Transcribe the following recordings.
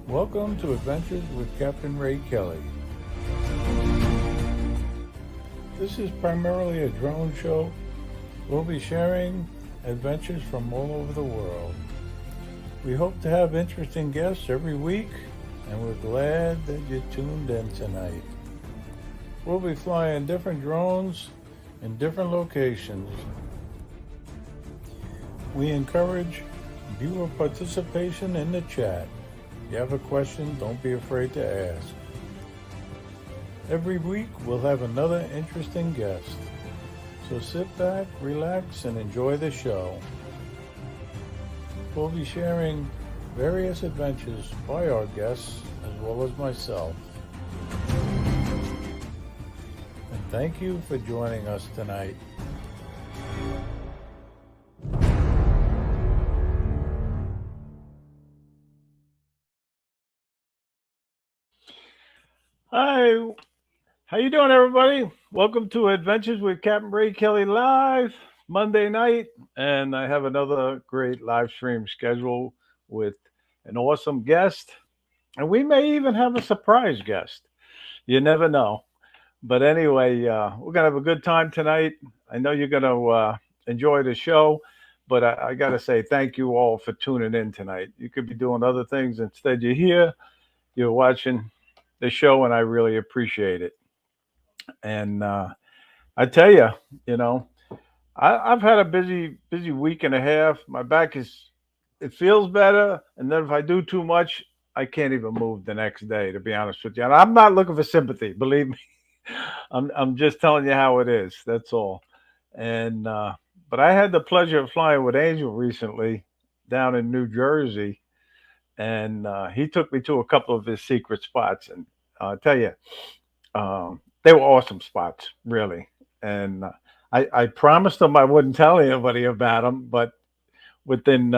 Welcome to Adventures with Capt Ray Kelly. This is primarily a drone show. We'll be sharing adventures from all over the world. We hope to have interesting guests every week, and we're glad that you tuned in tonight. We'll be flying different drones in different locations. We encourage viewer participation in the chat. If you have a question, don't be afraid to ask. Every week we'll have another interesting guest. So sit back, relax, and enjoy the show. We'll be sharing various adventures by our guests as well as myself. And thank you for joining us tonight. Hi, how you doing, everybody? Welcome to Adventures with Capt Ray Kelly live Monday night, and I have another great live stream schedule with an awesome guest, and we may even have a surprise guest. You never know. But anyway, we're gonna have a good time tonight. I know you're gonna enjoy the show, but I gotta say thank you all for tuning in tonight. You could be doing other things instead. You're here, you're watching the show, and I really appreciate it. And I tell you, you know, I've had a busy week and a half. My back it feels better, and then if I do too much, I can't even move the next day. To be honest with you, and I'm not looking for sympathy. Believe me, I'm just telling you how it is. That's all. And but I had the pleasure of flying with Angel recently down in New Jersey, and he took me to a couple of his secret spots, and I tell you, they were awesome spots, really. And I promised them I wouldn't tell anybody about them, but within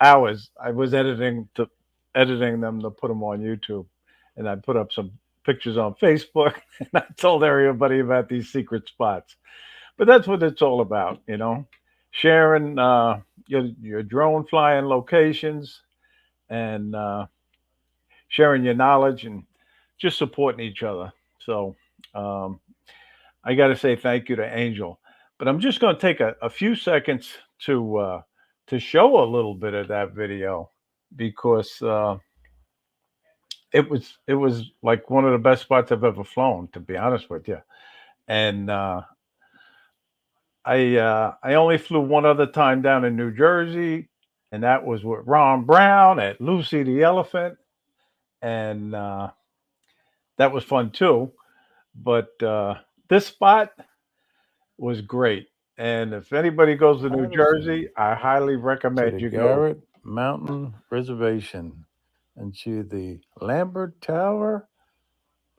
hours, I was editing them to put them on YouTube, and I put up some pictures on Facebook, and I told everybody about these secret spots. But that's what it's all about, sharing your drone flying locations and sharing your knowledge and just supporting each other. So um, I got to say thank you to Angel. But I'm just going to take a few seconds to show a little bit of that video because it was like one of the best spots I've ever flown, to be honest with you. And I only flew one other time down in New Jersey, and that was with Ron Brown at Lucy the Elephant, and that was fun too. But this spot was great. And if anybody goes to New Jersey, I highly recommend you go. Garrett Mountain Reservation and to the Lambert Tower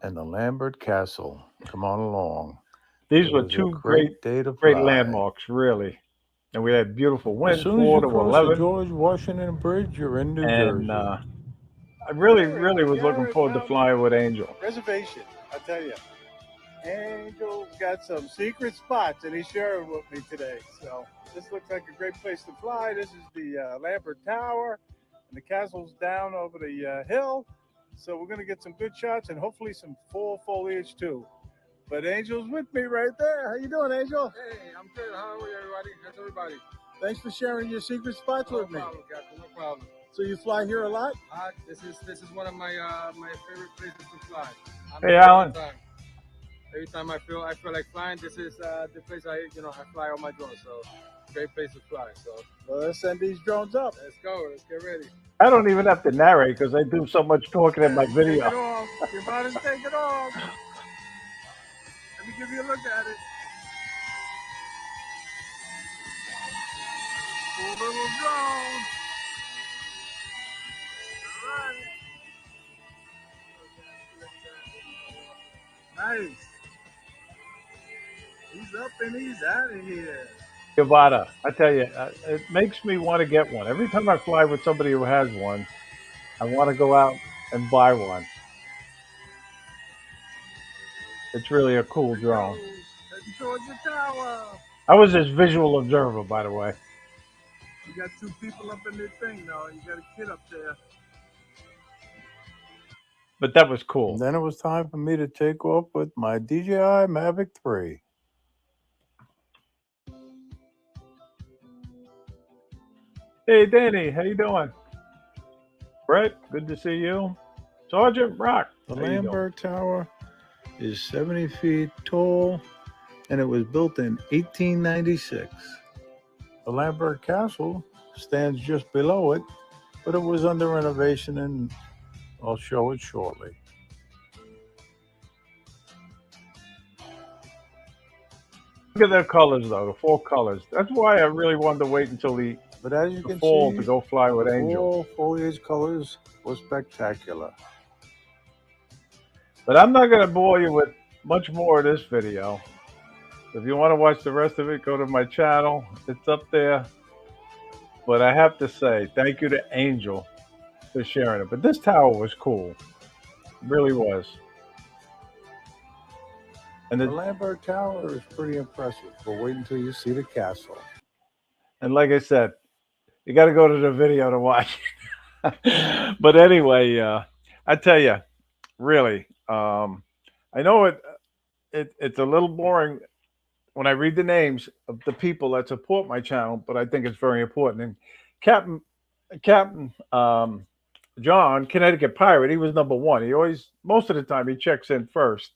and the Lambert Castle. Come on along. These were two great landmarks, really. And we had beautiful wind, 4 to 11. The George Washington Bridge, you're in New Jersey. I really was looking forward to flying with Angel. Reservation, I tell you. Angel's got some secret spots that he's sharing with me today. So this looks like a great place to fly. This is the Lambert Tower, and the castle's down over the hill. So we're going to get some good shots and hopefully some fall foliage too. But Angel's with me right there. How you doing, Angel? Hey, I'm good. How are you, everybody? How's everybody? Thanks for sharing your secret spots with me. No problem, Captain. No problem. So you fly here a lot? This is one of my my favorite places to fly. Hey, Alan. Every time I feel like flying, this is the place I fly all my drones. So great place to fly. So well, let's send these drones up. Let's go. Let's get ready. I don't even have to narrate because I do so much talking in my video. Take it off. You're about to take it off. Let me give you a look at it. Cool little drone. All right. Nice. He's up and he's out of here. Yavata, I tell you, it makes me want to get one. Every time I fly with somebody who has one, I want to go out and buy one. It's really a cool drone. Towards the tower. I was his visual observer, by the way. You got two people up in this thing now. You got a kid up there. But that was And cool. then it was time for me to take off with my DJI Mavic 3. Hey, Danny, how you doing? Brett, good to see you. Sergeant Rock, The how you doing? Lambert Tower is 70 feet tall, and it was built in 1896. The Lambert Castle stands just below it, but it was under renovation, and I'll show it shortly. Look at their colors, though, the fall colors. That's why I really wanted to wait until But as you the can fall see, to go fly with the Angel. fall foliage colors were spectacular. But I'm not going to bore you with much more of this video. If you want to watch the rest of it, go to my channel. It's up there. But I have to say, thank you to Angel for sharing it. But this tower was cool. It really was. And The Lambert Tower is pretty impressive, but wait until you see the castle. and like I said, you got to go to the video to watch it. But anyway, I tell you, really, I know it's a little boring when I read the names of the people that support my channel, but I think it's very important. And Captain John, Connecticut Pirate, he was number one. He always, most of the time, he checks in first,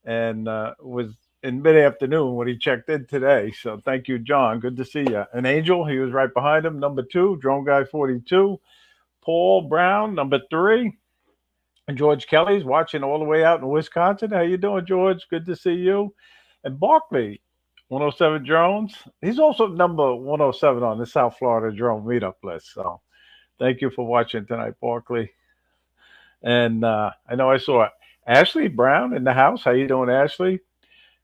and was in mid afternoon when he checked in today. So thank you, John. Good to see you. And Angel, he was right behind him, number two. Drone Guy 42. Paul Brown, number three. And George Kelly's watching all the way out in Wisconsin. How you doing, George? Good to see you. And Barkley, 107 Drones. He's also number 107 on the South Florida Drone Meetup list. So thank you for watching tonight, Barkley. And I know I saw Ashley Brown in the house. How you doing, Ashley?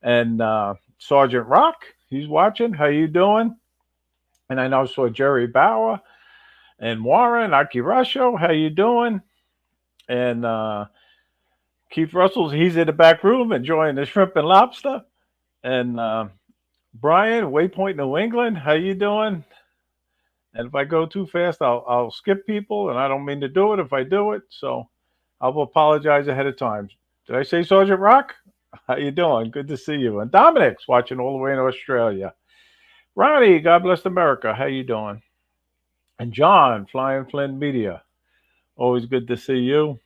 And Sergeant Rock, he's watching. How you doing? And I know I saw Jerry Bauer and Warren Akirasho. How you doing? And Keith Russell's, he's in the back room enjoying the shrimp and lobster. And Brian, Waypoint, New England, how you doing? And if I go too fast, I'll skip people, and I don't mean to do it if I do it. So I'll apologize ahead of time. Did I say Sergeant Rock? How you doing? Good to see you. And Dominic's watching all the way in Australia. Ronnie, God bless America. How you doing? And John, Flying Flynn Media. Always good to see you.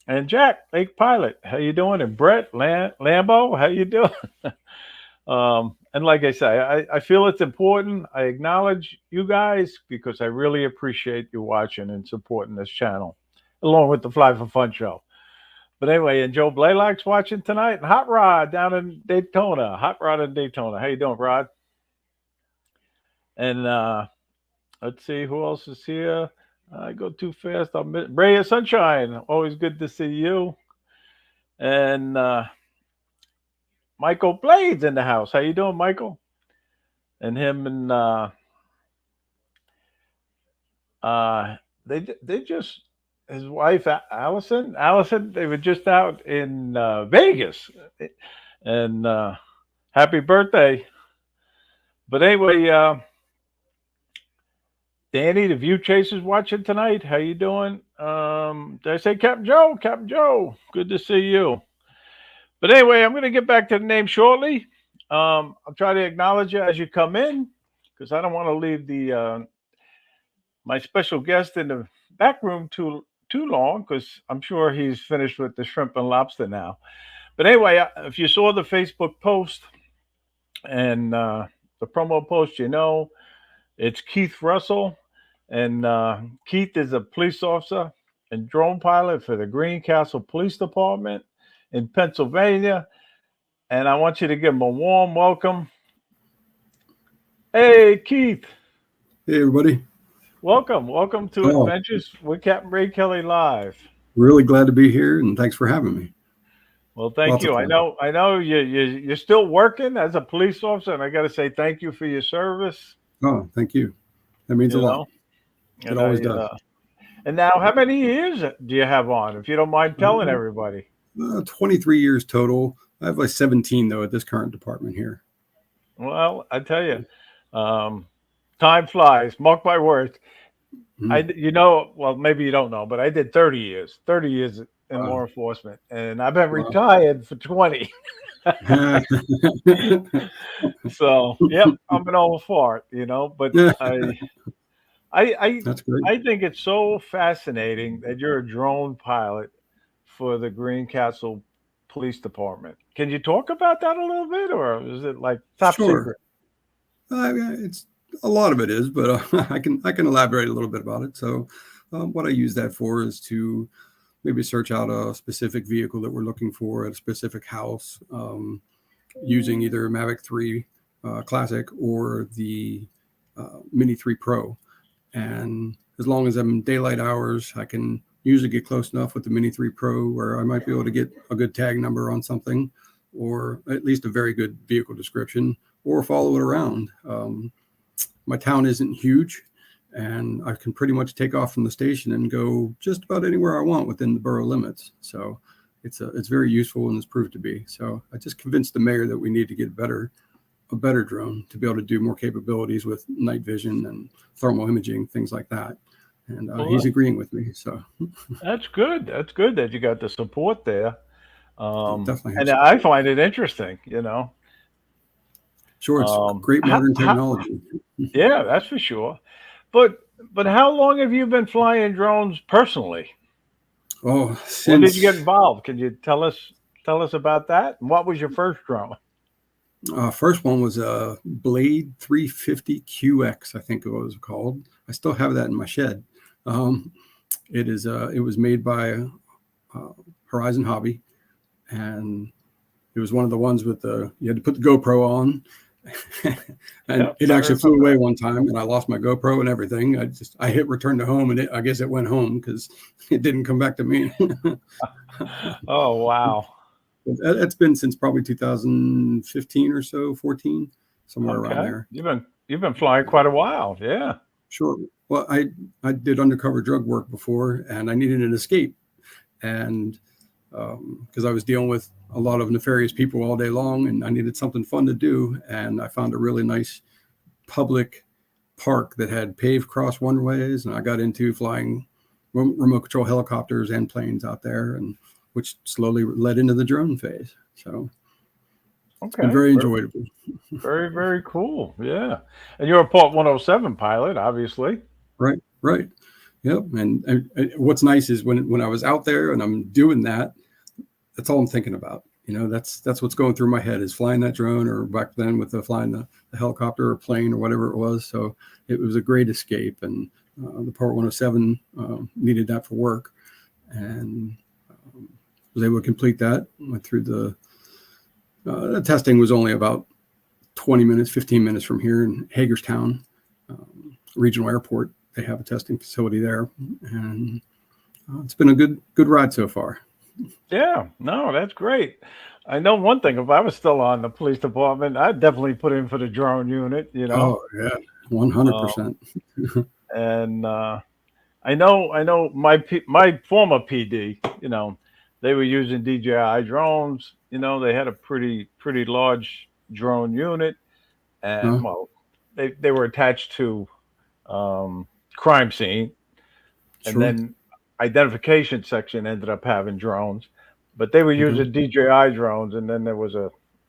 And Jack, Lake Pilot, how you doing? And Brett Lambo, how you doing? And like I say, I feel it's important. I acknowledge you guys because I really appreciate you watching and supporting this channel, along with the Fly for Fun show. But anyway, and Joe Blaylock's watching tonight. And Hot Rod down in Daytona. Hot Rod in Daytona. How you doing, Rod? And let's see who else is here. I go too fast. I'll miss Ray of Sunshine. Always good to see you. And Michael Blades in the house. How you doing, Michael? And him and they just his wife Allison. They were just out in Vegas, and happy birthday. But anyway, Danny, the View Chasers watching tonight. How you doing? Did I say Captain Joe? Captain Joe, good to see you. But anyway, I'm going to get back to the name shortly. I'll try to acknowledge you as you come in because I don't want to leave the my special guest in the back room too long because I'm sure he's finished with the shrimp and lobster now. But anyway, if you saw the Facebook post and the promo post, you know it's Keith Russell, and Keith is a police officer and drone pilot for the Greencastle Police Department in Pennsylvania. And I want you to give him a warm welcome. Hey, Keith. Hey, everybody. Welcome to Adventures with Capt Ray Kelly Live. Really glad to be here, and thanks for having me. Well, thank you. I know you're still working as a police officer, and I got to say thank you for your service. Oh, thank you. That means a lot. It always does. And now, how many years do you have on, if you don't mind telling everybody? 23 years total. I have like 17, though, at this current department here. Well, I tell you, time flies. Mark my words. Well, maybe you don't know, but I did 30 years. 30 years in Wow. law enforcement, and I've been Wow. retired for 20. So, yep, I'm an old fart, but I That's great. I think it's so fascinating that you're a drone pilot for the Greencastle Police Department. Can you talk about that a little bit, or is it like top Sure. secret? It's a lot of it is, but I can elaborate a little bit about it. So, what I use that for is to maybe search out a specific vehicle that we're looking for at a specific house, using either Mavic 3 Classic or the Mini 3 Pro. And as long as I'm in daylight hours, I can usually get close enough with the Mini 3 Pro where I might be able to get a good tag number on something, or at least a very good vehicle description, or follow it around. My town isn't huge, and I can pretty much take off from the station and go just about anywhere I want within the borough limits. So it's very useful, and it's proved to be. So I just convinced the mayor that we need to get a better drone to be able to do more capabilities with night vision and thermal imaging, things like that. And Well, he's agreeing with me. So that's good. That's good that you got the support there. it definitely And helps. I find it interesting, Sure, it's Um, great how, modern how, technology. yeah, that's for sure. But but how long have you been flying drones personally? Oh, When did you get since involved? Can you tell us about that? And what was your first drone? first one was a Blade 350 QX, I think it was called. I still have that in my shed. Um, it was made by Horizon Hobby, and it was one of the ones with you had to put the GoPro on, and Yep, it I actually flew remember away one time, and I lost my GoPro and everything. I hit return to home, and I guess it went home because it didn't come back to me. that. Oh wow. It's been since probably 2015 or so, 14, somewhere around Okay. there. You've been flying quite a while. Yeah. Sure. Well, I did undercover drug work before, and I needed an escape, and because I was dealing with a lot of nefarious people all day long, and I needed something fun to do, and I found a really nice public park that had paved cross one-ways, and I got into flying remote control helicopters and planes out there, and which slowly led into the drone phase. So it's been Okay. very enjoyable. Very, very cool. Yeah. And you're a Part 107 pilot, obviously. Right, right. Yep. And what's nice is when I was out there and I'm doing that, that's all I'm thinking about. That's what's going through my head is flying that drone, or back then with flying the helicopter or plane or whatever it was. So it was a great escape, and the Part 107 needed that for work, and was able to complete that. Went through the testing was only about 20 minutes, 15 minutes from here in Hagerstown Regional Airport. They have a testing facility there, and it's been a good ride so far. Yeah. No, that's great. I know one thing. If I was still on the police department, I'd definitely put in for the drone unit. Oh yeah, Uh, 100%. and I know my former PD. They were using DJI drones. They had a pretty large drone unit, and Huh? well, they were attached to um, crime scene, and Sure. then identification section ended up having drones, but they were Okay. using DJI drones, and then there was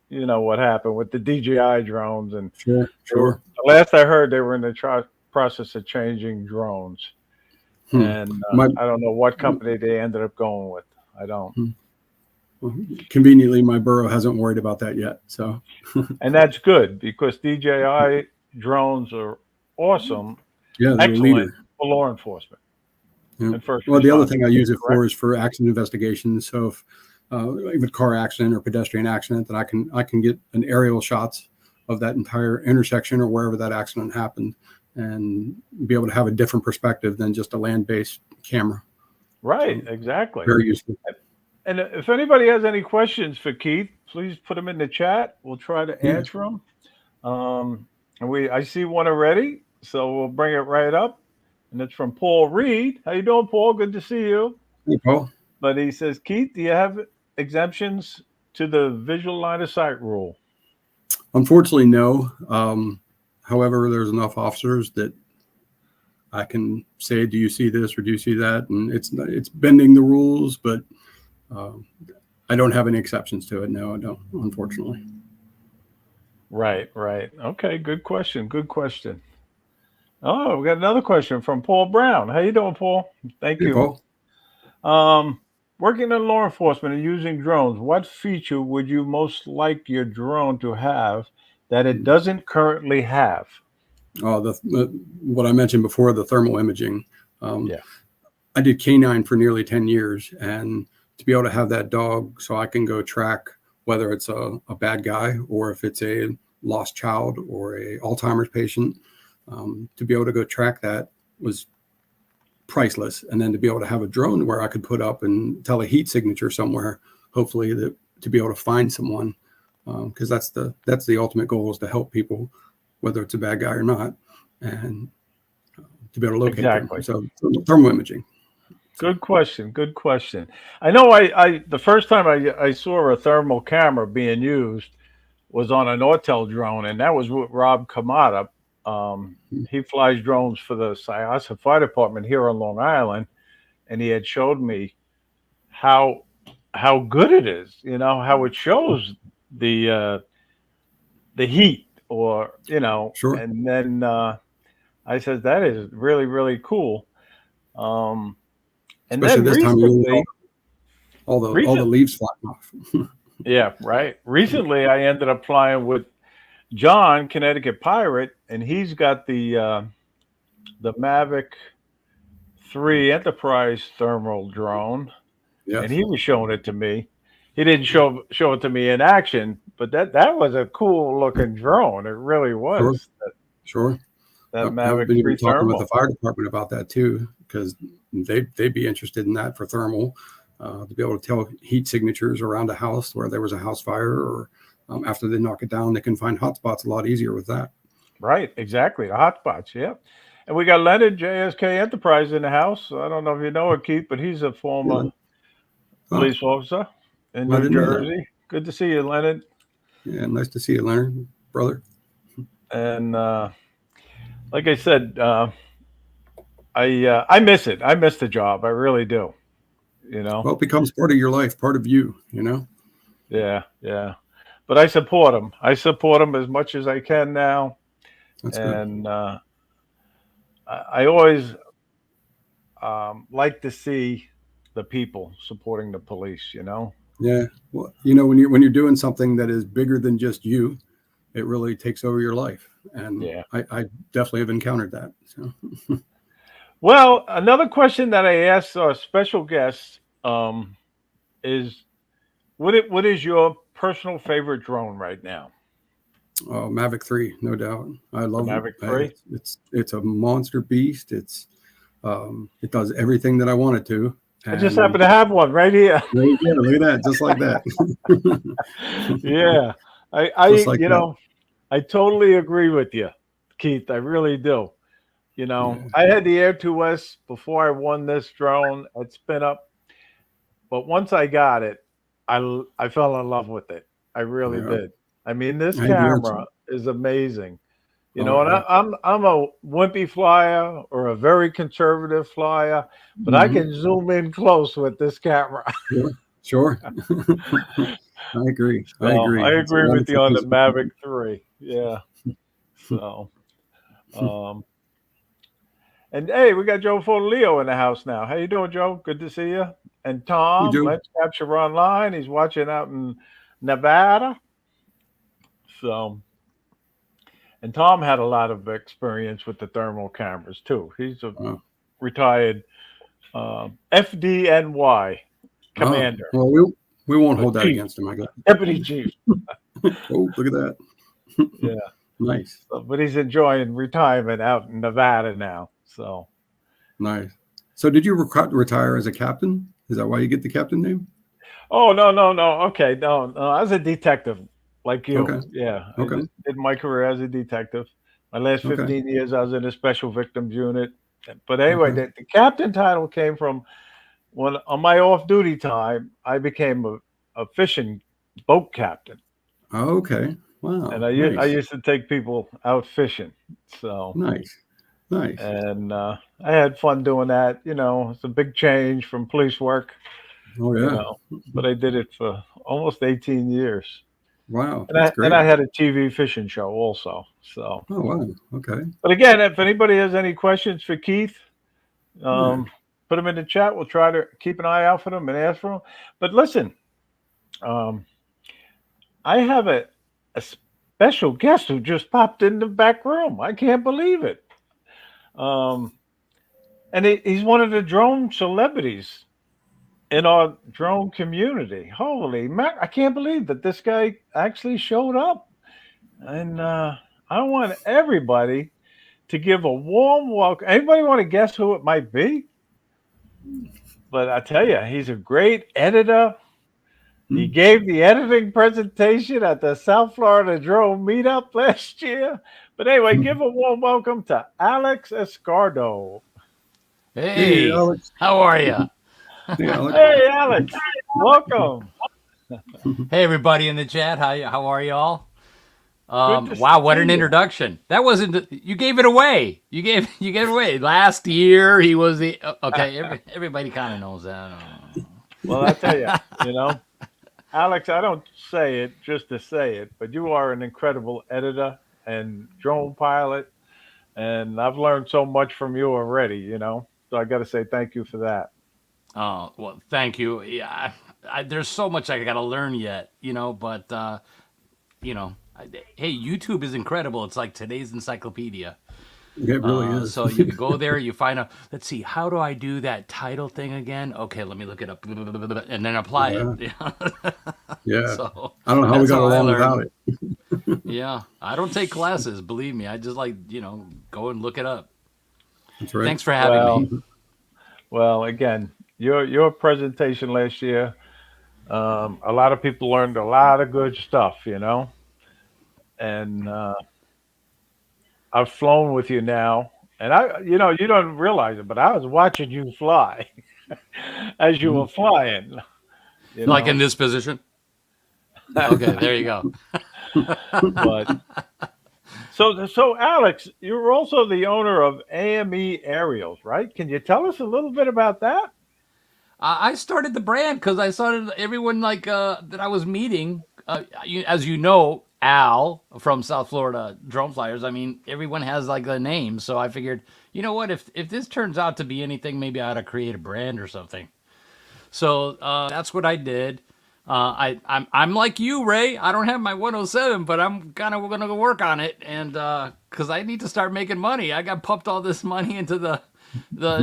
what happened with the DJI drones, and Sure. they were, Sure. the last I heard, they were in the process of changing drones, Hmm. and My I don't know what company they ended up going with. I don't, hmm. Well, conveniently, my borough hasn't worried about that yet. So and that's good because DJI drones are awesome, yeah, they're the excellent leader. for law enforcement Yeah. and first Well, the other responders. thing I use it Correct? for is for accident investigations. So if even car accident or pedestrian accident, then I can get an aerial shots of that entire intersection or wherever that accident happened, and be able to have a different perspective than just a land-based camera. Right, So exactly. very useful. And if anybody has any questions for Keith, please put them in the chat. We'll try to Yeah. answer them. And I see one already, so we'll bring it right up. And it's from Paul Reed. How you doing, Paul? Good to see you. Hey, Paul. But he says, Keith, do you have exemptions to the visual line of sight rule? Unfortunately, no. However, there's enough officers that I can say, "Do you see this or do you see that?" And it's bending the rules, but I don't have any exceptions to it. No, I don't, unfortunately. Right, right. Okay, good question. Good question. Oh, we got another question from Paul Brown. How you doing, Paul? Thank Hey, you. Paul. Um, Working in law enforcement and using drones, what feature would you most like your drone to have that it doesn't currently have? What I mentioned before, the thermal imaging. Um, Yeah. I did canine for nearly 10 years, and to be able to have that dog so I can go track whether it's a bad guy or if it's a lost child or a Alzheimer's patient, to be able to go track that was priceless. And then to be able to have a drone where I could put up and tell a heat signature somewhere, hopefully that to be able to find someone, because that's the ultimate goal, is to help people, whether it's a bad guy or not, and to be able to locate them. Exactly. So thermal imaging. Good question. Good question. I know I the first time I saw a thermal camera being used was on an Nortel drone, and that was with Rob Kamada. He flies drones for the Syosset Fire Department here on Long Island, and he had showed me how how good it is. You know how it shows the uh, the heat, or Sure. and then I said that is really really cool. Um, and Especially then this time of year with recently, all the recent, leaves flying off. yeah, right. Recently, I ended up flying with John, Connecticut Pirate, and he's got the Mavic 3 Enterprise thermal drone, and Yes. he was showing it to me. He didn't show it to me in action, but that was a cool looking drone. It really Sure. was Sure. that I've Mavic been 3 even talking with the thermal. fire department about that too, because they'd be interested in that for thermal, to be able to tell heat signatures around a house where there was a house fire, or after they knock it down, they can find hot spots a lot easier with that. Right, exactly. The hotspots, yeah. And we got Leonard JSK Enterprise in the house. I don't know if you know it, Keith, but he's a Yeah. former Oh, police officer in I New didn't know that. Jersey. Good to see you, Leonard. Yeah, nice to see you, Leonard, brother. And like I said, I miss it. I miss the job. I really do. You know. Well, it becomes part of your life, part of you. You know. Yeah, yeah. But I support them. I support them as much as I can now, That's good. and I always like to see the people supporting the police. You know. Yeah. Well, you know, when you're doing something that is bigger than just you, it really takes over your life, and Yeah. I definitely have encountered that. So. Well, another question that I asked our special guests is, what is your personal favorite drone right now? Oh, Mavic 3, no doubt. I The love it. Mavic 3? It's a monster beast. It does everything that I want it to. I just And happen to have one right here. there you go. Look at that, just like that. Yeah. I Just like that. I totally agree with you, Keith. I really do. Yeah, I had the Air 2S before I won this drone at Spin Up, but once I got it, I fell in love with it. I really yeah. did. I mean, this I agree with camera you. is amazing. Oh And yeah. I'm a wimpy flyer or a very conservative flyer, but I Hmm. can zoom in close with this camera. Sure. Sure. I agree. I So I agree. It's a agree with you wonderful on the piece of Mavic equipment. 3. Yeah. So, um, and hey, we got Joe Leo in the house now. How you doing, Joe? Good to see you. And You Tom, do. let's capture online. He's watching out in Nevada. So, and Tom had a lot of experience with the thermal cameras too. He's a Uh, retired FDNY commander, well, we won't a hold that chief, against him, I guess. deputy chief. Oh, look at that. Yeah. Nice. So, but he's enjoying retirement out in Nevada now. So, Nice. So, did you retire as a captain? Is that why you get the captain name? oh no, no, no. Okay, no, no. I was a detective, like you. Okay. Yeah, I Okay. did my career as a detective. My last Okay. 15 years, I was in a special victims unit. But anyway, Okay. the captain title came from when on my off-duty time, I became a fishing boat captain, Okay. and Wow. I Nice. used to take people out fishing. So, Nice. Nice. and I had fun doing that. It's a big change from police work. Oh you yeah. know. But I did it for almost 18 years. Wow, And that's I great. had a TV fishing show also. So, Oh wow. Okay. but again, if anybody has any questions for Keith, Yeah. um, put them in the chat. We'll try to keep an eye out for them and ask for them. But listen, um, I have a special guest who just popped in the back room. I can't believe it. Um, and he's one of the drone celebrities in our drone community. Holy Mac! I can't believe that this guy actually showed up. And I want everybody to give a warm welcome. Anybody want to guess who it might be? But I tell you, he's a great editor. He Hmm. gave the editing presentation at the South Florida Drone Meetup last year. But anyway, give a warm welcome to Alex Escardo. Hey, Hey, Alex. how are you? Hey, Alex. Hey, Alex, welcome. Hey, everybody in the chat. How are y'all? Good to see Wow, what an you. introduction! That wasn't you gave it away. You gave it away. Last year he was the okay. Everybody kind of knows that. Well, I tell you, you know, Alex, I don't say it just to say it, but you are an incredible editor and drone pilot, and I've learned so much from you already. So I got to say thank you for that. Oh well, thank you. Yeah, there's so much I got to learn yet, but you know, hey, YouTube is incredible. It's like today's encyclopedia. It really is. So you could go there, you find out, let's see, how do I do that title thing again? Okay, let me look it up and then apply it. Yeah. Yeah. So I don't know how we that's got how I along learn. without it. Yeah. I don't take classes, believe me. I just like, go and look it up. That's right. Thanks for having Well, me. well, again, your presentation last year, a lot of people learned a lot of good stuff, and I've flown with you now, and you don't realize it, but I was watching you fly as you were Mhm. flying, you Like in know. this position. Okay, there you go. But so Alex, you're also the owner of AME Aerials, right? Can you tell us a little bit about that? I started the brand because I started everyone like that I was meeting. As you know, Al from South Florida Drone Flyers. I mean, everyone has like a name, so I figured, you know what? If this turns out to be anything, maybe I ought to create a brand or something. So that's what I did. I'm like you, Ray. I don't have my 107, but I'm kind of gonna work on it, and because I need to start making money. I got pumped all this money into the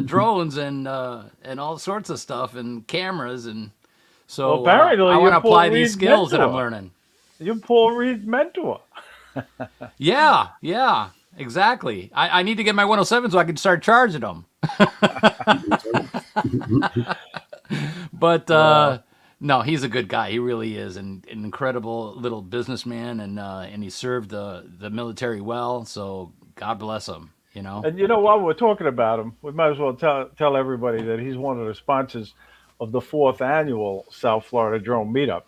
drones and all sorts of stuff and cameras, and Well, so I apparently want you're to Paul apply these Reed's skills that I'm mentor. learning. You're Paul Reed's mentor. Yeah, yeah, exactly. I need to get my 107 so I can start charging them. That's right. But Well, no, he's a good guy. He really is, and an incredible little businessman, and he served the military well. So God bless him. and while we're talking about him, we might as well tell everybody that he's one of the sponsors of the fourth annual South Florida Drone Meetup.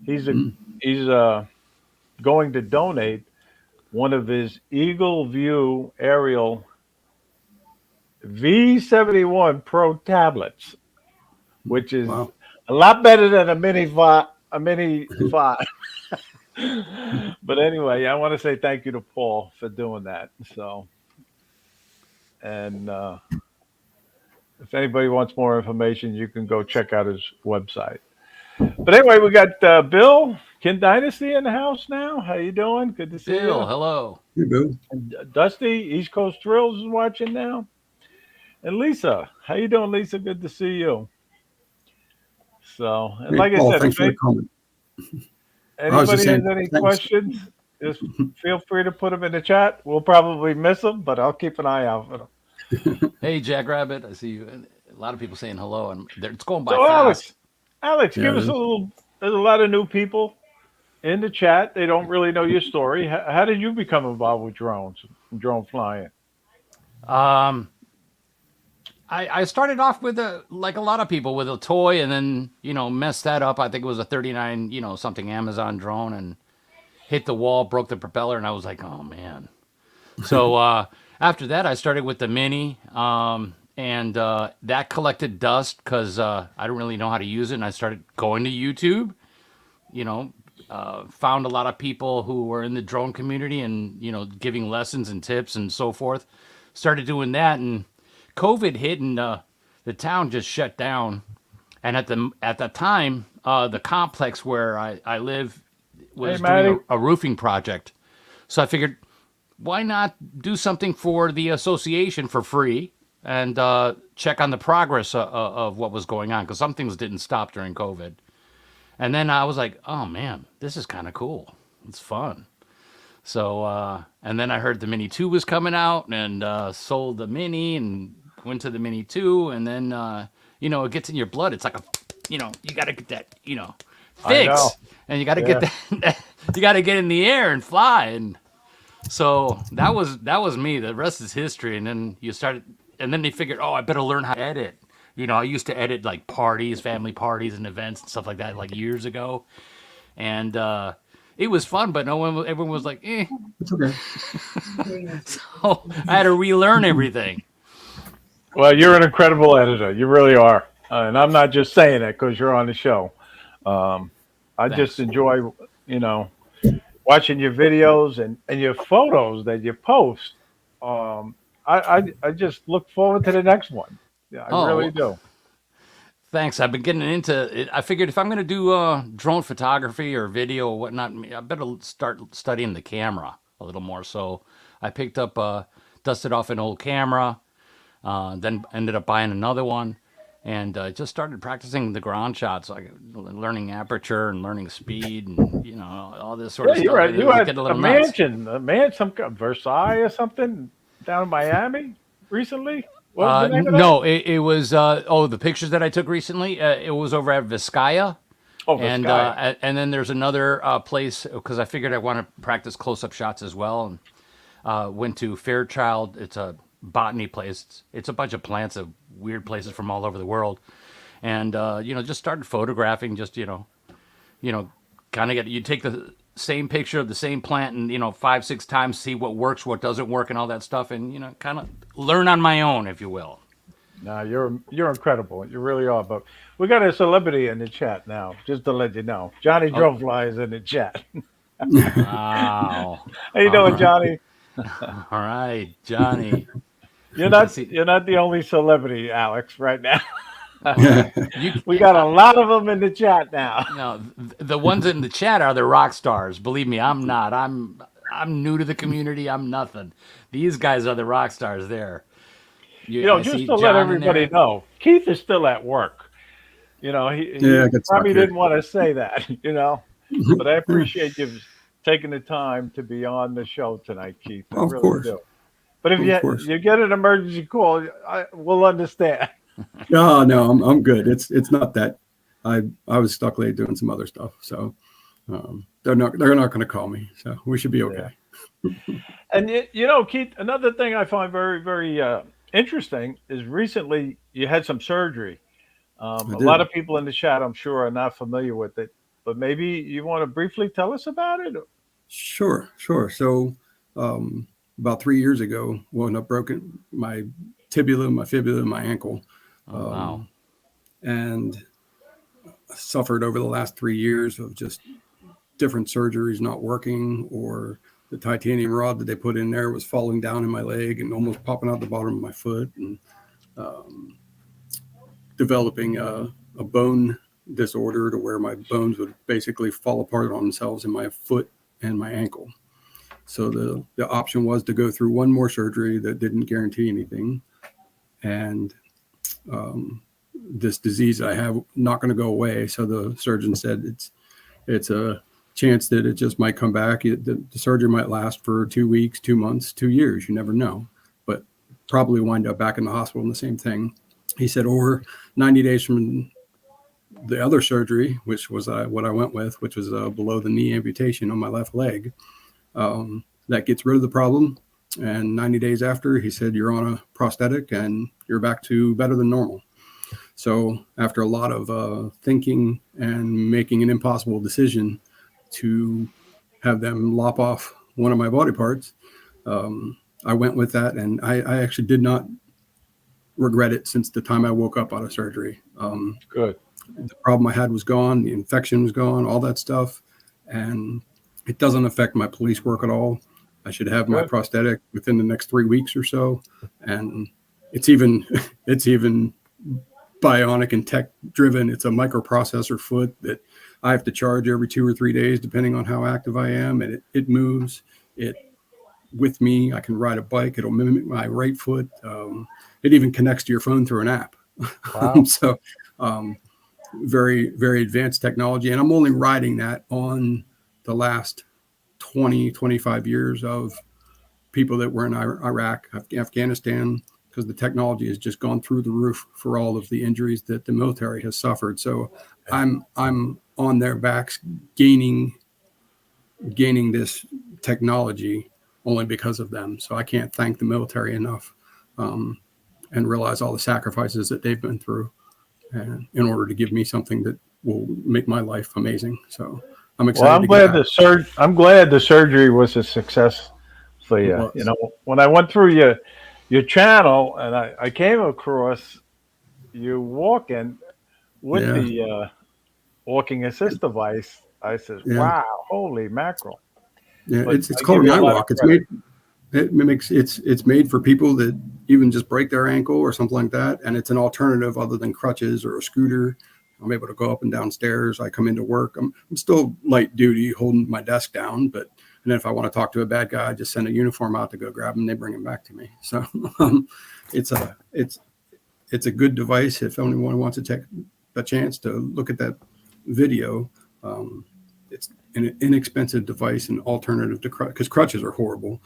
He's a Mm. he's going to donate one of his Eagle View aerial V71 Pro tablets, which is Wow. a lot better than a mini 5. But anyway, I want to say thank you to Paul for doing that. So, and if anybody wants more information, you can go check out his website. But anyway, we got Bill Kin Dynasty in the house now. How you doing? Good to see Bill, you. hello. Hey, Bill. And Dusty, East Coast Thrills is watching now. And Lisa, how you doing, Lisa? Good to see you. So, and Hey, like I Paul. said, Thanks if for the comment. I was just anybody has saying any thanks. questions, just feel free to put them in the chat. We'll probably miss them, but I'll keep an eye out for them. Hey, Jackrabbit, I see you. A lot of people saying hello, and it's going by So, fast. Alex, Yeah, give it us a is. little. There's a lot of new people in the chat. They don't really know your story. How did you become involved with drones, drone flying? Um, I started off with like a lot of people with a toy, and then messed that up. I think it was a 39 something Amazon drone, and hit the wall, broke the propeller, and I was like, oh man. So after that, I started with the Mini, and that collected dust because I didn't really know how to use it, and I started going to YouTube. You know, found a lot of people who were in the drone community and giving lessons and tips and so forth. Started doing that, and COVID hit, and the town just shut down. And at the time, the complex where I live Hey, was Maddie. doing a roofing project. So I figured, why not do something for the association for free and check on the progress of what was going on? Because some things didn't stop during COVID. And then I was like, oh man, this is kind of cool. It's fun. So, and then I heard the Mini 2 was coming out and sold the Mini and went to the Mini 2. And then, it gets in your blood. It's like you got to get that, I know. fix. And you got to Yeah. get that, you got to get in the air and fly. And so that was me. The rest is history. And then and then they figured, oh, I better learn how to edit. I used to edit like parties, family parties and events and stuff like that like years ago. And, it was fun, but everyone was like, eh. It's okay. So I had to relearn everything. Well, you're an incredible editor. You really are. And I'm not just saying that because you're on the show. I just Thanks. enjoy, watching your videos and your photos that you post. I just look forward to the next one. Yeah, I Oh, really do. thanks. I've been getting into it. I figured if I'm going to do drone photography or video or whatnot, I better start studying the camera a little more. So I picked up, dusted off an old camera, then ended up buying another one, and just started practicing the ground shots, like learning aperture and learning speed and all this sort Yeah, of stuff. And it you was had getting a a little nuts. some Versailles or something down in Miami recently. What was the name of that? No, it was the pictures that I took recently. It was over at Vizcaya. Oh, And Vizcaya. and then there's another place because I figured I want to practice close-up shots as well. And went to Fairchild. It's a botany place. It's a bunch of plants of weird places from all over the world. And just started photographing. Just kind of you take the same picture of the same plant and 5, 6 times, see what works, what doesn't work, and all that stuff, and kind of learn on my own, if you will. No, you're incredible. You really are. But we got a celebrity in the chat now, just to let you know. Johnny Oh, Drumfly is in the chat. wow. How you All doing, right. Johnny? All right, Johnny. You're Let's not see. you're not the only celebrity, Alex, right now. You We got a lot of them in the chat now. No, the ones in the chat are the rock stars. Believe me, I'm not. I'm new to the community. I'm nothing. These guys are the rock stars there. I Just see to let John in everybody there. know, Keith is still at work. Yeah, He I get stuck probably here. didn't want to say that, but I appreciate you taking the time to be on the show tonight, Keith. I Of really course, do. But if of course. you get an emergency call, we'll understand. No, no, I'm good. It's not that. I was stuck late doing some other stuff, so they're not going to call me. So we should be Yeah. okay. And Keith, another thing I find very, very interesting is recently you had some surgery. I A lot did. of people in the chat, I'm sure, are not familiar with it, but maybe you want to briefly tell us about it. Sure, sure. So about 3 years ago, wound up broken my tibia, my fibula, my ankle, Oh wow. um, and suffered over the last 3 years of just different surgeries not working, or the titanium rod that they put in there was falling down in my leg and almost popping out the bottom of my foot, and um, developing a bone disorder to where my bones would basically fall apart on themselves in my foot and my ankle. So the option was to go through one more surgery that didn't guarantee anything, and this disease that I have not going to go away. So the surgeon said it's a chance that it just might come back. The surgery might last for 2 weeks, 2 months, 2 years. You never know, but probably wind up back in the hospital in the same thing. He said, or 90 days from the other surgery, which was what I went with, which was below the knee amputation on my left leg. That gets rid of the problem. And 90 days after, he said, you're on a prosthetic and you're back to better than normal. So after a lot of thinking and making an impossible decision to have them lop off one of my body parts, I went with that. And I actually did not regret it since the time I woke up out of surgery. Good. The problem I had was gone. The infection was gone, all that stuff. And it doesn't affect my police work at all. I should have my Good. prosthetic within the next 3 weeks or so. And it's even bionic and tech driven. It's a microprocessor foot that I have to charge every 2 or 3 days, depending on how active I am. And it moves it with me. I can ride a bike. It'll mimic my right foot. It even connects to your phone through an app. Wow. So very, very advanced technology. And I'm only riding that on the last 20, 25 years of people that were in Iraq, Afghanistan, because the technology has just gone through the roof for all of the injuries that the military has suffered. So I'm on their backs gaining this technology only because of them. So I can't thank the military enough, and realize all the sacrifices that they've been through, and in order to give me something that will make my life amazing. So I'm excited. Well, I'm glad the surgery was a success for you. You know, when I went through your channel and I came across you walking with the walking assist device, I said, "Wow, holy mackerel!" Yeah, it's called an iWalk. It's made for people that even just break their ankle or something like that, and it's an alternative other than crutches or a scooter. I'm able to go up and down stairs. I come into work. I'm still light duty, holding my desk down, but and then if I want to talk to a bad guy, I just send a uniform out to go grab him. They bring him back to me. So it's a good device. If anyone wants to take a chance to look at that video, it's an inexpensive device and alternative to because crutches are horrible.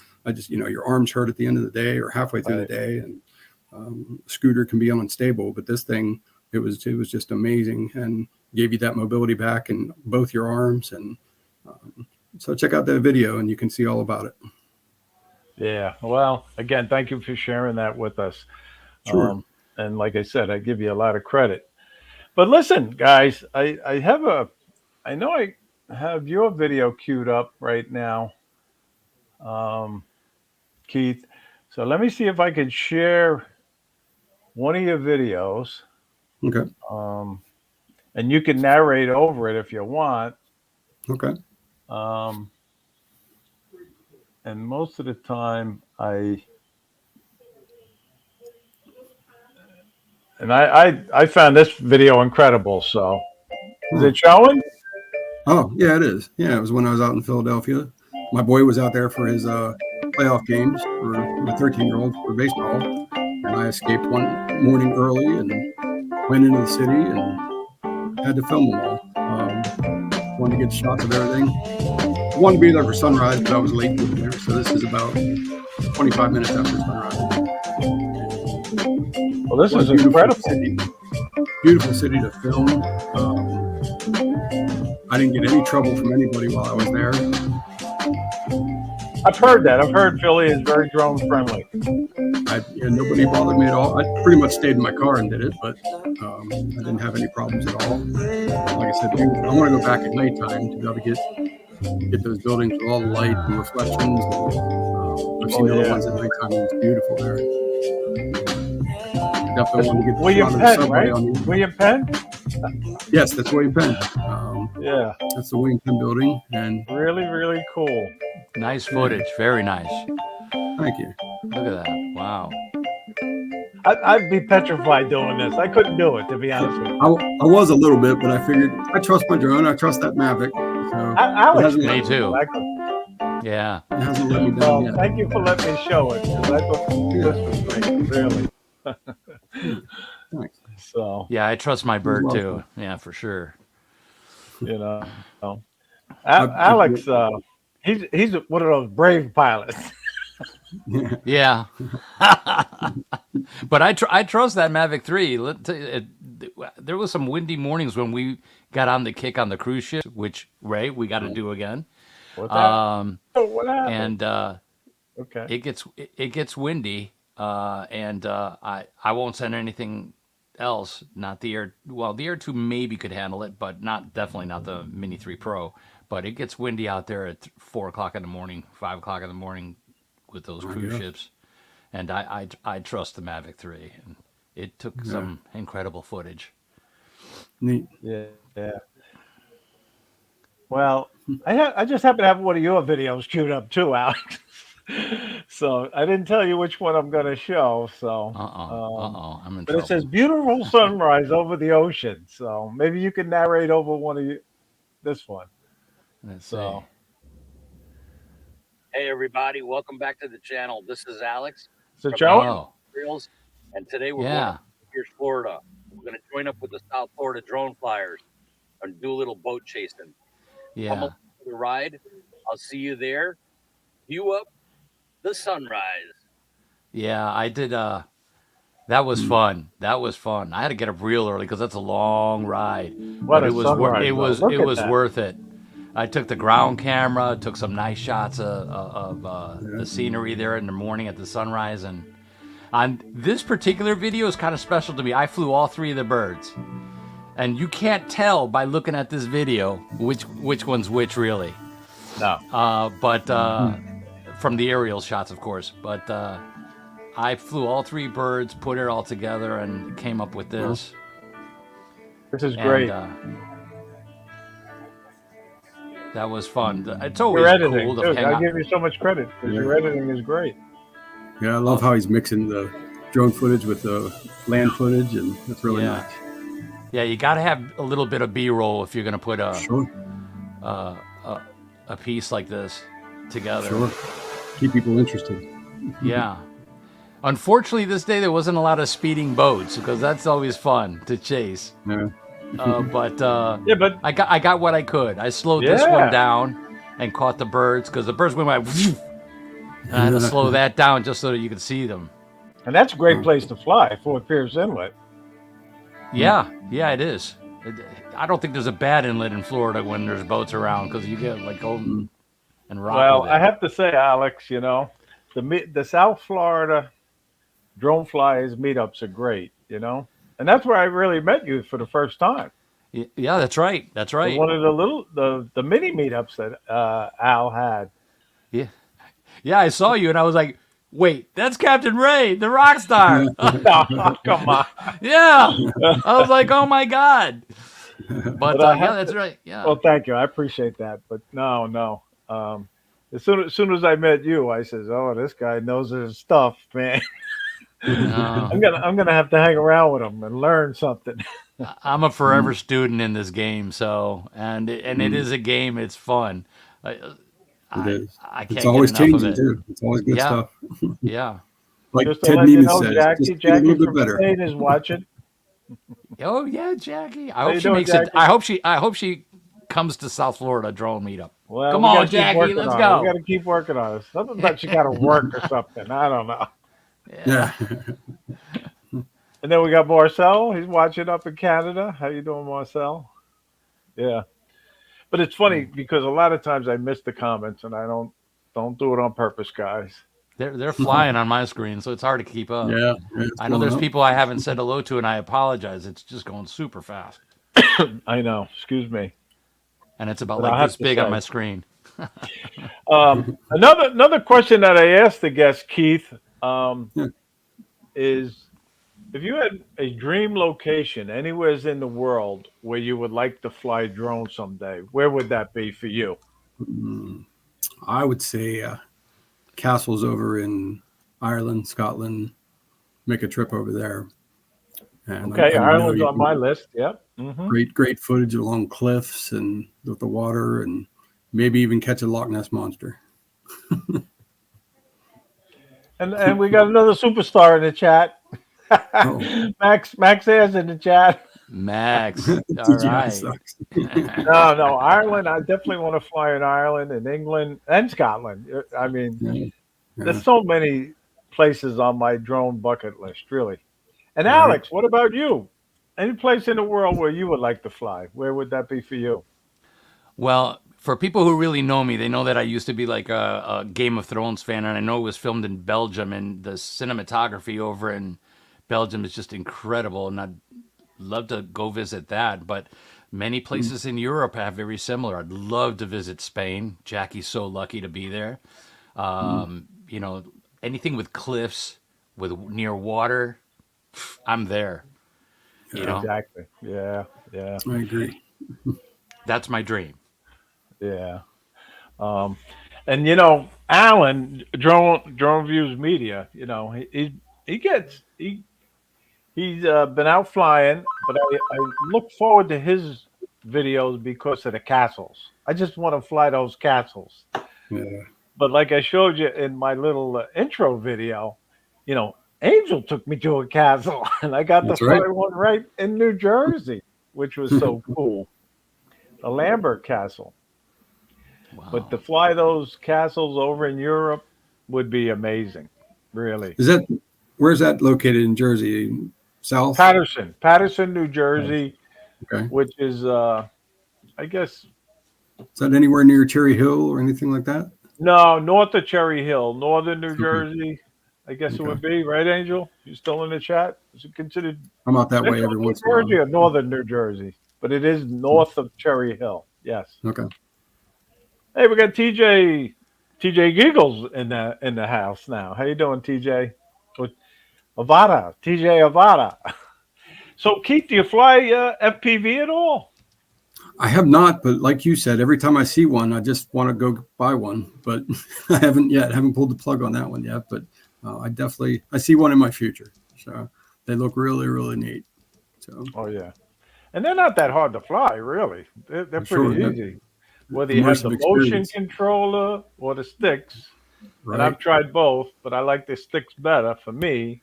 Your arms hurt at the end of the day or halfway through the day, and scooter can be unstable. But this thing, it was just amazing and gave you that mobility back in both your arms. And so check out that video and you can see all about it. Yeah. Well, again, thank you for sharing that with us. Sure. And like I said, I give you a lot of credit. But listen, guys, I know I have your video queued up right now, Keith. So let me see if I can share one of your videos. Okay. And you can narrate over it if you want. Okay. And most of the time I found this video incredible. So is it showing? Oh, yeah, it is. Yeah, it was when I was out in Philadelphia. My boy was out there for his playoff games for my 13-year-old for baseball. And I escaped one morning early and went into the city and had to film them all. Wanted to get shots of everything. I wanted to be there for sunrise, but I was late getting there. So this is about 25 minutes after sunrise. Well, this is incredible. Beautiful city to film. I didn't get any trouble from anybody while I was there. I've heard that. I've heard Philly is very drone friendly. Nobody bothered me at all. I pretty much stayed in my car and did it, but I didn't have any problems at all. Like I said, I want to go back at nighttime to be able to get those buildings with all the light and reflections. I've seen other ones at nighttime, and it's beautiful there. Definitely want to get William Penn, right? William Penn? Yes, that's William Penn. Yeah. That's the William Penn building. And really, really cool. Nice footage. Very nice. Thank you. Look at that. Wow. I'd be petrified doing this. I couldn't do it, to be honest with you. I was a little bit, but I figured I trust my drone. I trust that Mavic. So Alex, me too. Yeah. It hasn't let me down yet. Thank you for letting me show it. I thought this was great, really. Thanks. So yeah, I trust my bird too. Yeah, for sure. Alex, he's one of those brave pilots. Yeah. But I trust that Mavic 3. There was some windy mornings when we got on the kick on the cruise ship, which Ray, we got to do again. What happened? And okay, it gets windy, and I won't send anything else. Not the Air. Well, the Air 2 maybe could handle it, but definitely not the Mini 3 Pro. But it gets windy out there at 4 o'clock in the morning, 5 o'clock in the morning with those cruise ships. And I trust the Mavic 3. And it took some incredible footage. Neat. Yeah. Well, I just happen to have one of your videos queued up too, Alex. So I didn't tell you which one I'm going to show. So, I'm in but it trouble. says beautiful sunrise over the ocean. So maybe you can narrate over one of this one. Let's So see. Hey everybody, welcome back to the channel. This is Alex so from Joe, Oh, Reels, and today we're going yeah. to Pierce, Florida. We're going to join up with the South Florida drone flyers and do a little boat chasing. Come Yeah. along for the ride. I'll see you there. View up the sunrise. Yeah, I did. That was fun. That was fun. I had to get up real early because that's a long ride, what but a it was sunrise! Though. Look it at was that. worth it. I took the ground camera, took some nice shots of the scenery there in the morning at the sunrise, and on this particular video is kind of special to me. I flew all 3 of the birds, and you can't tell by looking at this video which one's which really. No. But from the aerial shots, of course. But I flew all 3 birds, put it all together, and came up with this. This is great. And, that was fun. It's always Your editing, cool to dude. hang I out. give you so much credit because your editing is great. Yeah, I love how he's mixing the drone footage with the land footage, and that's really Yeah. nice. Yeah, you got to have a little bit of B-roll if you're going to put Sure, a piece like this together. sure. Keep people interested. Yeah. Unfortunately, this day there wasn't a lot of speeding boats because that's always fun to chase. Yeah. But Yeah, but I got what I could. I slowed this one down and caught the birds because the birds went like, and I had to slow that down just so that you could see them. and that's a great place to fly, Fort Pierce Inlet. Yeah, it is. I don't think there's a bad inlet in Florida when there's boats around because you get like go and rock Well, with it. I have to say, Alex, the South Florida drone flyers meetups are great, and that's where I really met you for the first time. Yeah, that's right. That's right. One of the mini meetups that Al had. Yeah. Yeah, I saw you and I was like, wait, that's Captain Ray, the rock star. Oh, come on. Yeah. I was like, oh my God. But I yeah, have that's to- right. Yeah. Well, thank you. I appreciate that. But no. As soon as I met you, I says, "Oh, this guy knows his stuff, man. No, I'm gonna have to hang around with him and learn something." I'm a forever student in this game. So, and it is a game. It's fun. It I is. can't It's get always enough of changing it. too. It's always good Yeah. stuff. Yeah. Like Just to Ted let you Neiman know, says, Jackie just get a little bit from better. Spain is watching. Oh yeah, Jackie. I How hope you she doing, makes Jackie? it. I hope she comes to South Florida drone meetup. Well, Come we on, gotta keep Jackie, working let's on it. go. We got to keep working on it. Something about you got to work or something. I don't know. Yeah. And then we got Marcel. He's watching up in Canada. How you doing, Marcel? Yeah. But it's funny because a lot of times I miss the comments, and I don't do it on purpose, guys. They're flying on my screen, so it's hard to keep up. Yeah. It's I know going there's up. people I haven't said hello to, and I apologize. It's just going super fast, I know. Excuse me. and it's about But I like have this to big on say- my screen. Another question that I asked the guest, Keith, is if you had a dream location anywhere in the world where you would like to fly drone someday, where would that be for you? I would say castles over in Ireland, Scotland. Make a trip over there. And Okay, I know Ireland's you on can my get list. Yep. Hmm. great footage along cliffs and with the water, and maybe even catch a Loch Ness monster. And we got another superstar in the chat. Oh. Max is in the chat. Max, all TGI right. sucks. No, Ireland. I definitely want to fly in Ireland and England and Scotland. I mean, Yeah. there's so many places on my drone bucket list, really. And Right. Alex, what about you? Any place in the world where you would like to fly? Where would that be for you? Well, for people who really know me, they know that I used to be like a Game of Thrones fan, and I know it was filmed in Belgium, and the cinematography over in Belgium is just incredible, and I'd love to go visit that. But many places in Europe have very similar. I'd love to visit Spain. Jackie's so lucky to be there. You know, anything with cliffs, with near water, I'm there. You know, Exactly. Yeah. Yeah. I agree. that's my dream. Yeah. Um, and Alan, Drone Views Media. He gets he's been out flying, but I look forward to his videos because of the castles. I just want to fly those castles. Yeah. But like I showed you in my little intro video, Angel took me to a castle, and I got to That's right. fly one right in New Jersey, which was so cool. The Lambert Castle. But Wow. to fly those castles over in Europe would be amazing, really. Where's that located in Jersey? South? Patterson, New Jersey, Okay. which is, I guess, Is that anywhere near Cherry Hill or anything like that? no, north of Cherry Hill, northern New Okay. Jersey. I guess it Okay. would be, right, Angel? You still in the chat? Is it considered I'm out that way central every New once in a Jersey while. or northern New Jersey? But it is north of Cherry Hill. Yes. Okay. Hey, we got TJ Giggles in the house now. How you doing, TJ? With Avada, TJ Avada. So, Keith, do you fly FPV at all? I have not, but like you said, every time I see one, I just want to go buy one. But I haven't yet. I haven't pulled the plug on that one yet. But I see one in my future. So they look really, really neat. So. Oh yeah, and they're not that hard to fly, really. They're pretty Sure, easy. Whether you have the motion controller or the sticks, right. and I've tried both, but I like the sticks better for me.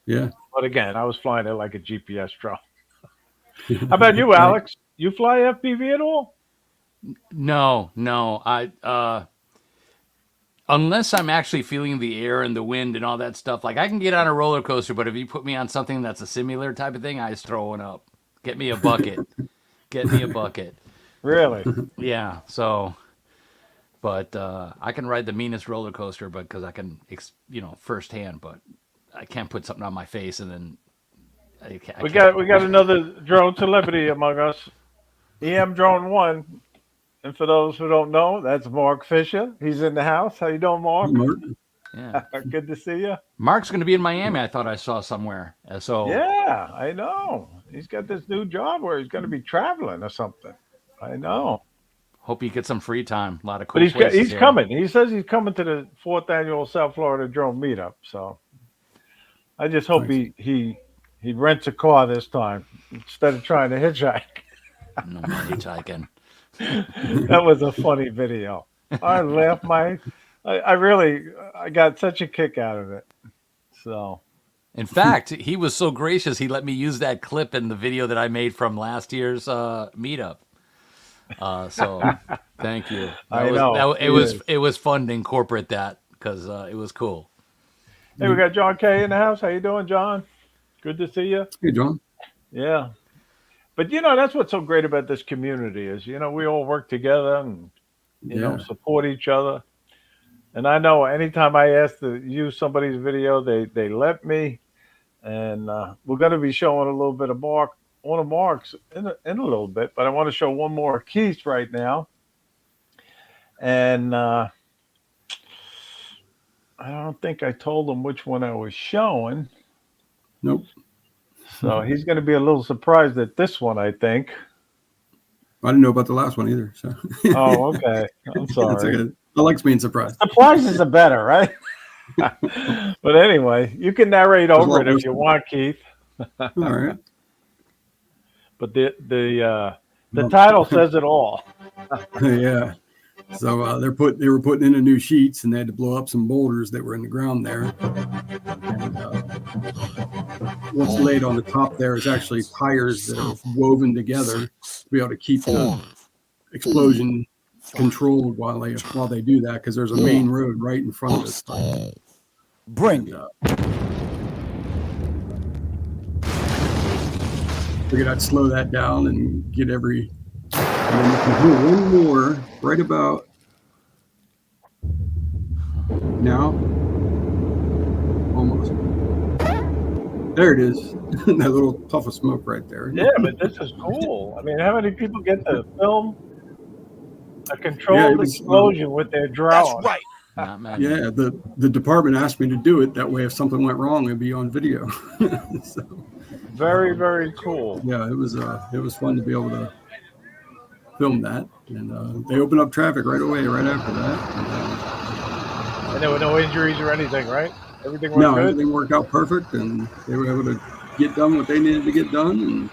Yeah. But again, I was flying it like a GPS drone. How about you, Alex? You fly FPV at all? No. I unless I'm actually feeling the air and the wind and all that stuff. Like I can get on a roller coaster, but if you put me on something that's a simulator type of thing, I was throwing up. Get me a bucket. Get me a bucket. Really? Yeah. So, but I can ride the meanest roller coaster, but because I can, firsthand. But I can't put something on my face and then we got another drone celebrity among us. EM Drone 1. And for those who don't know, that's Mark Fisher. He's in the house. How you doing, Mark? Yeah. Good to see you. Mark's going to be in Miami. I thought I saw somewhere. So yeah, I know. He's got this new job where he's going to be traveling or something. I know. Hope you get some free time. A lot of cool But places he's here. coming. He says he's coming to the 4th annual South Florida Drone Meetup. So I just hope he rents a car this time instead of trying to hitchhike. No more hitchhiking. That was a funny video. I laughed I got such a kick out of it. So, in fact, he was so gracious. He let me use that clip in the video that I made from last year's meetup. So, thank you. It was fun to incorporate that because it was cool. Hey, we got John K in the house. How you doing, John? Good to see you. Hey, John. Yeah. But that's what's so great about this community is we all work together and support each other. And I know anytime I ask to use somebody's video, they let me. And we're going to be showing a little bit of one of Mark's in a little bit, but I want to show one more of Keith right now. And I don't think I told him which one I was showing. Nope. So he's going to be a little surprised at this one, I think. I didn't know about the last one either. So. Oh, okay. I'm sorry. I like being surprised. Surprises are better, right? But anyway, you can narrate over it if you want, Keith. All right. But the title says it all. Yeah. So they were putting in a new sheets, and they had to blow up some boulders that were in the ground there. And what's laid on the top there is actually tires that are woven together to be able to keep the explosion controlled while they do that, because there's a main road right in front of us. Bring it. Figured I'd slow that down and get every. And then you can hear one more right about now. Almost. There it is. That little puff of smoke right there. Yeah, but this is cool. I mean, how many people get to film a controlled explosion with their drone? That's right. Not many. Yeah, the department asked me to do it. That way, if something went wrong, it'd be on video. So, Very cool. yeah, it was fun to be able to film that, and they opened up traffic right away, right after that. And there were no injuries or anything, right? Everything went No, good. everything worked out perfect, and they were able to get done what they needed to get done. And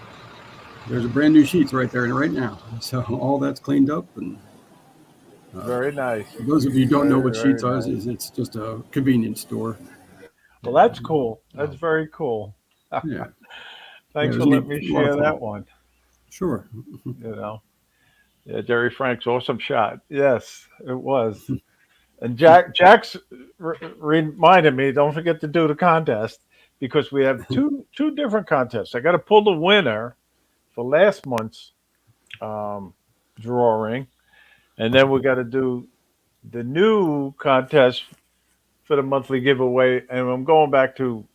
there's a brand new sheets right there right now, so all that's cleaned up. And very nice. For those of you who don't know what Very Sheets are, nice. it's just a convenience store. Well, that's cool. That's very cool. Yeah. Thanks Yeah, for letting me a lot of share fun. that one. Sure. You know, yeah, Jerry Frank's awesome shot. Yes, it was. And Jack's reminded me, don't forget to do the contest because we have two different contests. I got to pull the winner for last month's drawing, and then we got to do the new contest for the monthly giveaway. And I'm going back to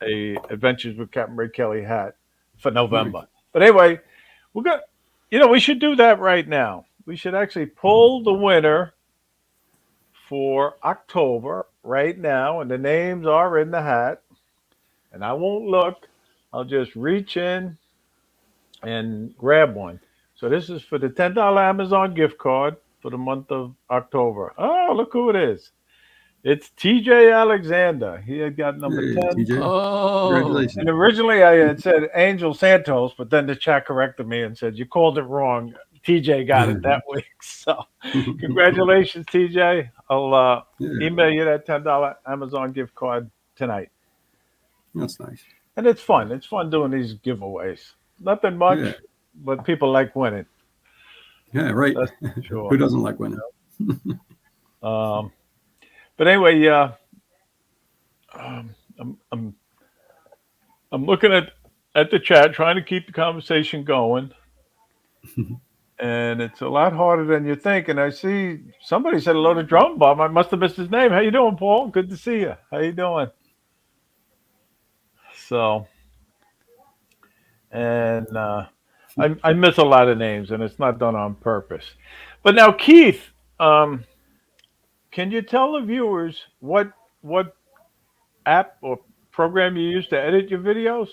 a Adventures with Captain Ray Kelly hat for November. Nice. But anyway, we're going. We should do that right now. We should actually pull the winner for October right now, and the names are in the hat. And I won't look. I'll just reach in and grab one. So this is for the $10 Amazon gift card for the month of October. Oh, look who it is. It's TJ Alexander. He had got number Hey, 10. TJ. Oh, Congratulations. And originally I had said Angel Santos, but then the chat corrected me and said, you called it wrong. TJ got it that week. So congratulations, TJ. I'll email you that $10 Amazon gift card tonight. That's nice. And it's fun. It's fun doing these giveaways. Nothing much, but people like winning. Yeah, right. That's sure. Who doesn't like winning? But anyway, I'm looking at the chat, trying to keep the conversation going. And it's a lot harder than you think. And I see somebody said hello to Drum Bomb. I must have missed his name. How you doing, Paul? Good to see you. How you doing? So, and I miss a lot of names, and it's not done on purpose. But now, Keith, can you tell the viewers what app or program you use to edit your videos?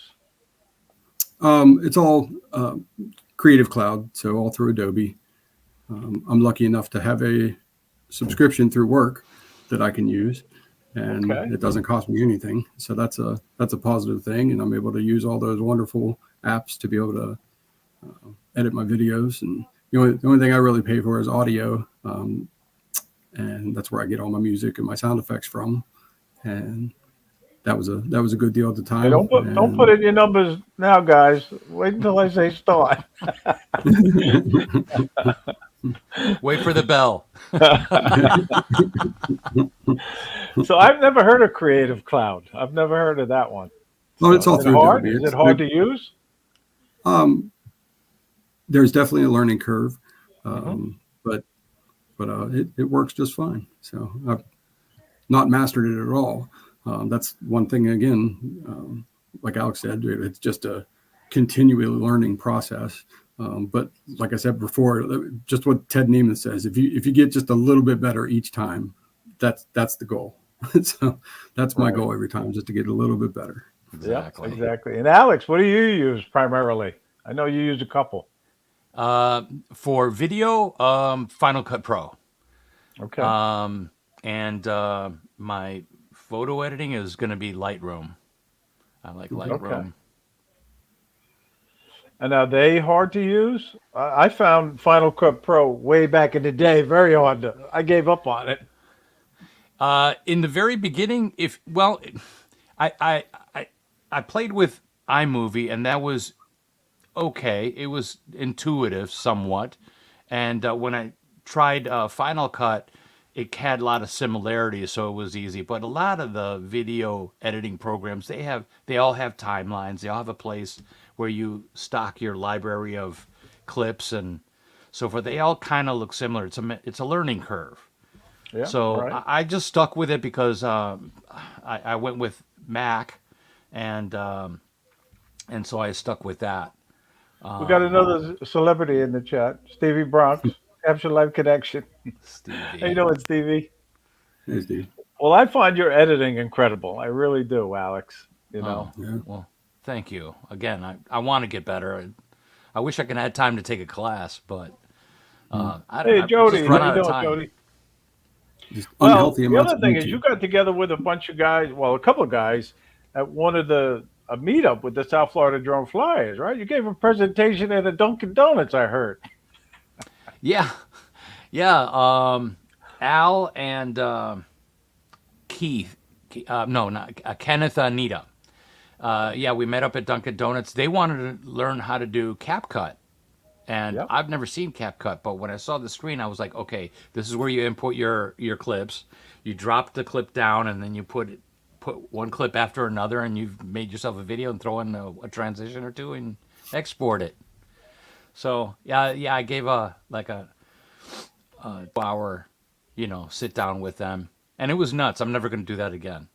It's all Creative Cloud, so all through Adobe. I'm lucky enough to have a subscription through work that I can use, and it doesn't cost me anything. So that's a positive thing, and I'm able to use all those wonderful apps to be able to edit my videos. And the only thing I really pay for is audio, and that's where I get all my music and my sound effects from. And that was a good deal at the time. Hey, don't put in your numbers now, guys. Wait until I say start. wait for the bell. So I've never heard of Creative Cloud. I've never heard of that one. Well, it's all through hard. Adobe. Is it hard to use? There's definitely a learning curve, but it works just fine. So I've not mastered it at all. That's one thing, again, like Alex said, it's just a continually learning process. But like I said before, just what Ted Neiman says, if you get just a little bit better each time, that's the goal. So that's my goal every time, just to get a little bit better. Exactly. Yeah, exactly. And Alex, what do you use primarily? I know you use a couple. For video, Final Cut Pro. Okay. And my photo editing is going to be Lightroom. I like Lightroom. Okay. And are they hard to use? I found Final Cut Pro way back in the day very hard I gave up on it. In the very beginning, I played with iMovie, and that was okay. It was intuitive somewhat. And when I tried Final Cut, it had a lot of similarities, so it was easy. But a lot of the video editing programs, they all have timelines. They all have a place where you stock your library of clips and so forth. They all kind of look similar. It's a learning curve. Yeah, so right. I just stuck with it because I went with Mac, and so I stuck with that. We got another celebrity in the chat, Stevie Bronx, Capture Live Connection. Stevie. How you doing, Stevie? Hey, Steve. Well, I find your editing incredible. I really do, Alex. You know. Oh, Yeah. well, thank you. Again, I want to get better. I wish I could have time to take a class, but Mm. Hey, I just Jody, how run you out of doing, time. Jody? Just Well, unhealthy the amounts other of thing is you YouTube. got together with a bunch of guys, well, a couple of guys at one of the a meetup with the South Florida Drone Flyers, right? You gave a presentation at a Dunkin' Donuts, I heard. Yeah, yeah. Al and Keith, no, not Kenneth, Anita. Yeah, we met up at Dunkin' Donuts. They wanted to learn how to do CapCut. And Yep. I've never seen CapCut, but when I saw the screen, I was like, okay, this is where you input your clips. You drop the clip down, and then you put one clip after another, and you've made yourself a video and throw in a transition or two and export it. So yeah, I gave a like a 2 hour, sit down with them, and it was nuts. I'm never going to do that again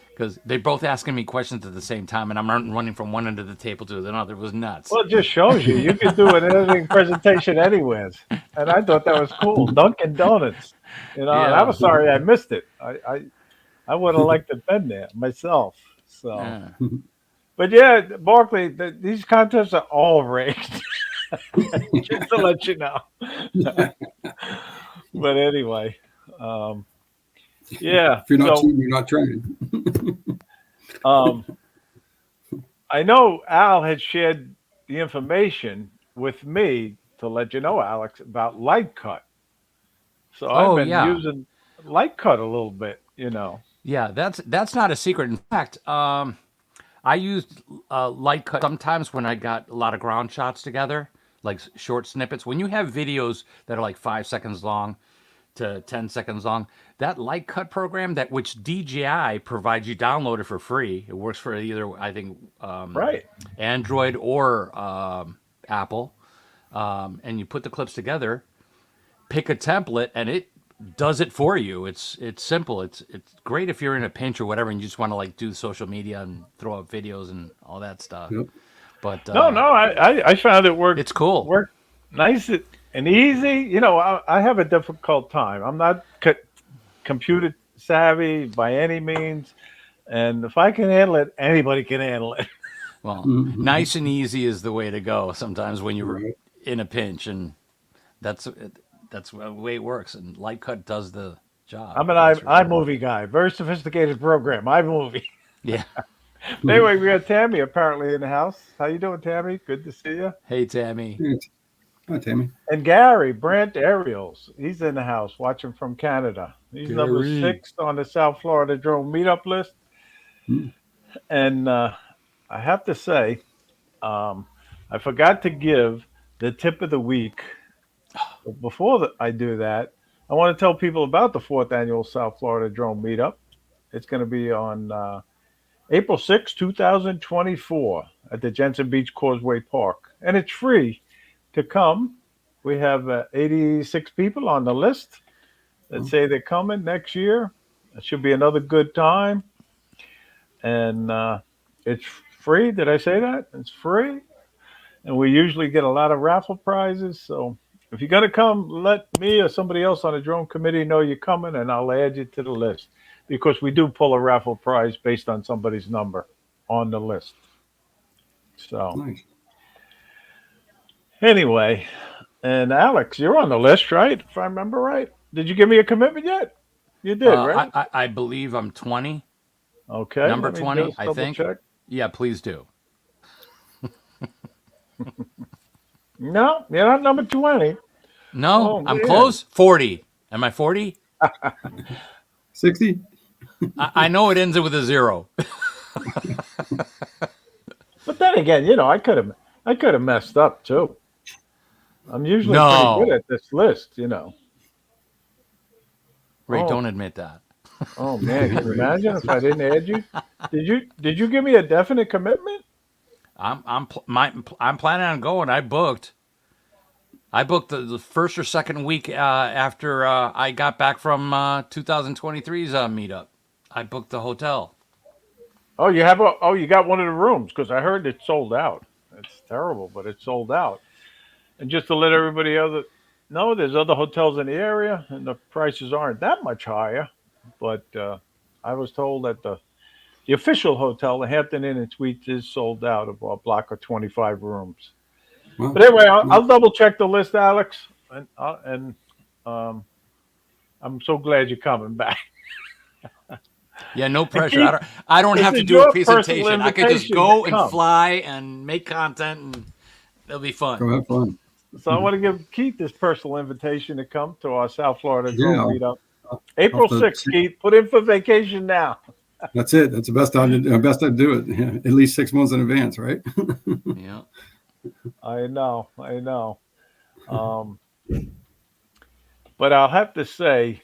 because they're both asking me questions at the same time, and I'm running from one end of the table to the other. It was nuts. Well, it just shows you could do an editing presentation anyways. And I thought that was cool. Dunkin' Donuts. You know, and I Yeah. was sorry I missed it. I would have liked to have been there myself. So, Yeah. but yeah, Barkley, these contests are all rigged, just to let you know. But anyway, um, yeah. If you're not So cheating, you're not trying. um, I know Al had shared the information with me to let you know, Alex, about light cut. So I've Oh been yeah. using light cut a little bit, you know. Yeah, that's not a secret. In fact, I used light cut sometimes when I got a lot of ground shots together, like short snippets. When you have videos that are like 5 seconds long to 10 seconds long, that light cut program that which DJI provides you downloaded for free. It works for either I think Right. Android or Apple, and you put the clips together, pick a template, and it does it for you. It's simple. It's great if you're in a pinch or whatever, and you just want to like do social media and throw up videos and all that stuff. Yep. But No, I found it it's cool. worked nice and easy. You know, I have a difficult time. I'm not computer savvy by any means, and if I can handle it, anybody can handle it. Well, Mhm. nice and easy is the way to go. Sometimes when you're Right. in a pinch, and that's that's the way it works. And light cut does the job. I'm an That's for sure. iMovie guy, very sophisticated program, iMovie. Yeah. Anyway, we got Tammy apparently in the house. How you doing, Tammy? Good to see you. Hey, Tammy. Yeah. Hi, Tammy. And Gary Brant Ariels, he's in the house watching from Canada. He's number Gary. 6 on the South Florida Drone Meetup list. Mm. And I have to say, um, I forgot to give the tip of the week. But before I do that, I want to tell people about the 4th annual South Florida Drone Meetup. It's going to be on April 6th, 2024 at the Jensen Beach Causeway Park. And it's free to come. We have 86 people on the list that Oh, say they're coming next year. It should be another good time. And it's free. Did I say that? It's free. And we usually get a lot of raffle prizes. So if you're going to come, let me or somebody else on the drone committee know you're coming, and I'll add you to the list because we do pull a raffle prize based on somebody's number on the list. So nice. anyway, and Alex, you're on the list, right? If I remember right. Did you give me a commitment yet? You did, right? I believe I'm 20, Okay, number let me 20, just I double think. check. Yeah, please do. No, you're not number 20. No, Oh, I'm man. close. 40. Am I 40? 60? I know it ends with a zero. But then again, I could have messed up too. I'm usually pretty good No. at this list, you know. Ray, Oh, don't admit that. oh man, can you Right. imagine if I didn't add you? Did you give me a definite commitment? I'm planning on going. I booked the first or second week after I got back from 2023's meetup. I booked the hotel. Oh, you got one of the rooms because I heard it's sold out. It's terrible, but it's sold out. And just to let everybody know, there's other hotels in the area, and the prices aren't that much higher. but I was told that the official hotel, the Hampton Inn and Suites, is sold out of a block of 25 rooms. Well, But anyway, I'll double check the list, Alex, and um, I'm so glad you're coming back. Yeah, no And pressure. Keith, I don't this have to is do a your personal presentation. I could just invitation to go and come. fly and make content, and it'll be fun. go have fun. So I want to give Keith this personal invitation to come to our South Florida Yeah, drone meetup. I'll April have to 6th, Keith. Put in for vacation now. That's it. That's the best time to do it. Yeah, at least 6 months in advance, right? Yeah. I know. Um, but I'll have to say,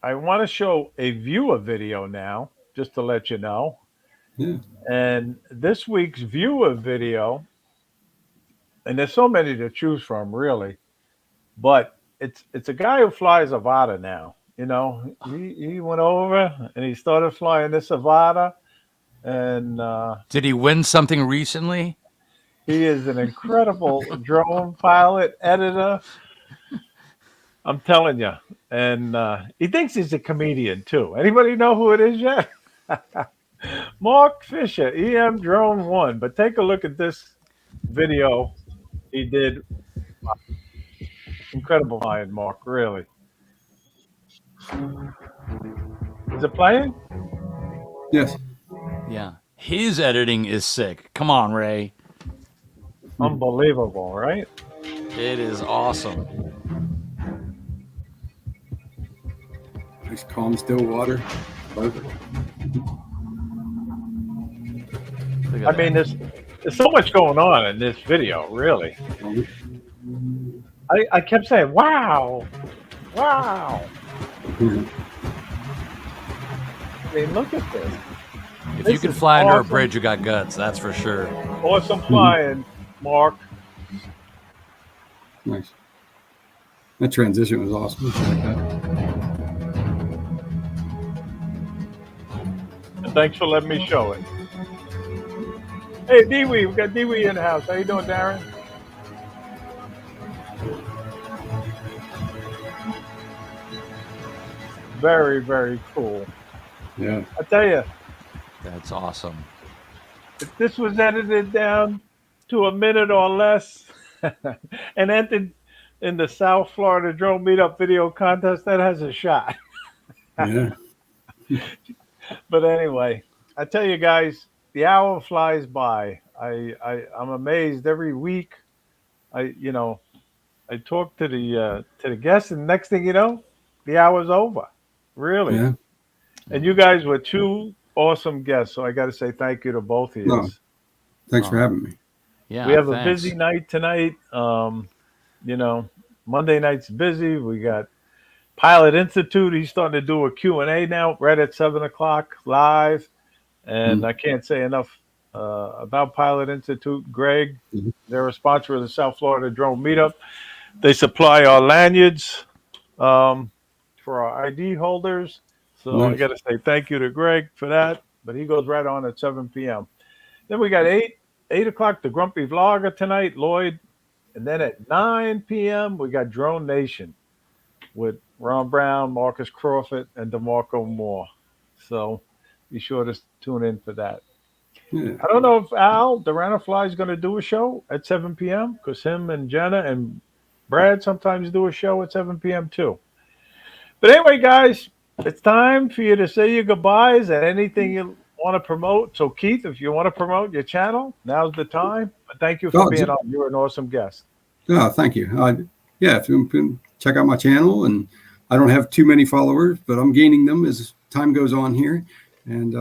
I want to show a viewer video now, just to let you know. Yeah. And this week's viewer video, and there's so many to choose from, really, but it's a guy who flies Avata now. You know, he went over and he started flying this Avata, and Did he win something recently? he is an incredible drone pilot, editor. I'm telling you, and he thinks he's a comedian too. Anybody know who it is yet? Mark Fisher, EM Drone One. But take a look at this video he did. Incredible flying, Mark. Really. Is it playing? Yes. Yeah. His editing is sick. Come on, Ray. Unbelievable, right? It is awesome. Nice calm, still water. Perfect. Look at I that. mean, there's so much going on in this video, really. I kept saying, wow, wow. Mhm. I mean, look at this. If This you can is fly under a awesome. bridge, you got guts. That's for sure. Awesome flying, Mark. Nice. That transition was awesome. I like that. And thanks for letting me show it. Hey, Dee-Wee, we got Dee-Wee in the house. How you doing, Darren? Very, very cool. Yeah. I tell you, That's awesome. if this was edited down to a minute or less and entered in the South Florida Drone Meetup video contest, that has a shot. Yeah. But anyway, I tell you guys, the hour flies by. I'm amazed every week. I talk to the guests, and next thing you know, the hour's over. Really. Yeah. And you guys were two awesome guests, so I got to say thank you to both of you. No, thanks for having me. Yeah. We have thanks. a busy night tonight. Monday night's busy. We got Pilot Institute. He's starting to do a Q&A now, right at 7:00 live. And I can't say enough about Pilot Institute. Greg, Mhm. they're a sponsor of the South Florida Drone Meetup. They supply our lanyards for our ID holders. So I Nice. got to say thank you to Greg for that. But he goes right on at 7 p.m. Then we got 8 o'clock, the Grumpy Vlogger tonight, Lloyd. And then at 9 p.m., we got Drone Nation with Ron Brown, Marcus Crawford, and DeMarco Moore. So be sure to tune in for that. Yeah. I don't know if Al Duranafly is going to do a show at 7 p.m. because him and Jenna and Brad sometimes do a show at 7 p.m. too. But anyway, guys, it's time for you to say your goodbyes and anything you want to promote. So, Keith, if you want to promote your channel, now's the time. But thank you for Oh, being on. You're an awesome guest. Oh, thank you. Yeah, if you can check out my channel, and I don't have too many followers, but I'm gaining them as time goes on here. And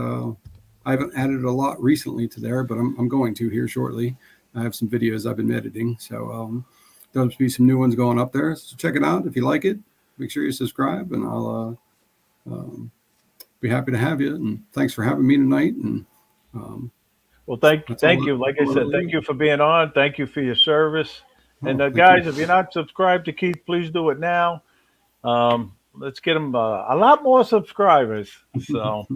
I haven't added a lot recently to there, but I'm going to here shortly. I have some videos I've been editing, so there'll be some new ones going up there. So check it out if you like it. Make sure you subscribe, and I'll be happy to have you. And thanks for having me tonight. And Well, thank That's all you. Like I all said, I thank need. you for being on. Thank you for your service. And thank guys, you. if you're not subscribed to Keith, please do it now. Let's get him a lot more subscribers. So,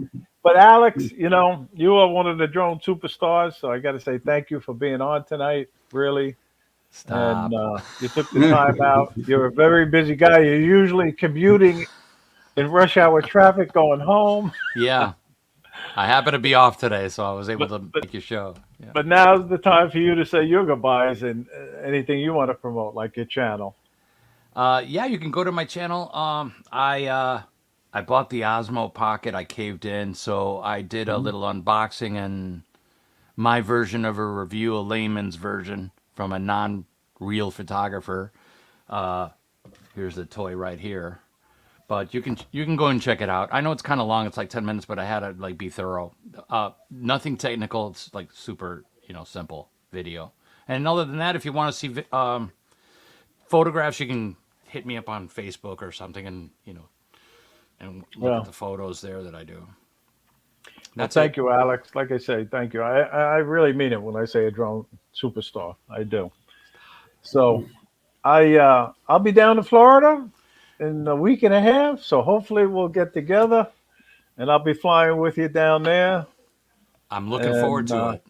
but Alex, you are one of the drone superstars. So I got to say thank you for being on tonight. Really. Stop. And you took the time out. You're a very busy guy. You're usually commuting in rush hour traffic going home. Yeah. I happen to be off today, so I was able to But make your show. Yeah. but now's the time for you to say your goodbyes and anything you want to promote, like your channel. Yeah, you can go to my channel. I bought the Osmo Pocket. I caved in, so I did a little unboxing and my version of a review, a layman's version from a non-real photographer. Here's the toy right here. But you can go and check it out. I know it's kind of long. It's like 10 minutes, but I had to like be thorough. Nothing technical. It's like super, simple video. And other than that, if you want to see photographs, you can hit me up on Facebook or something, and and look at Well, the photos there that I do. well, That's thank it. you, Alex. Like I say, thank you. I really mean it when I say a drone superstar. I do. So I'll be down in Florida in a week and a half. So hopefully we'll get together, and I'll be flying with you down there. I'm looking forward And to it.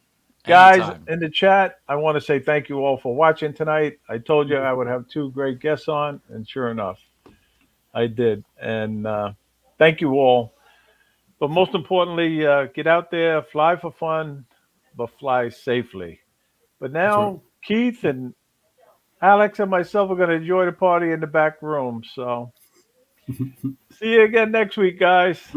guys Anytime. in the chat, I want to say thank you all for watching tonight. I told you I would have two great guests on, and sure enough, I did. And thank you all. But most importantly, get out there, fly for fun, but fly safely. But That's right. now, Keith and Alex and myself are going to enjoy the party in the back room. So see you again next week, guys.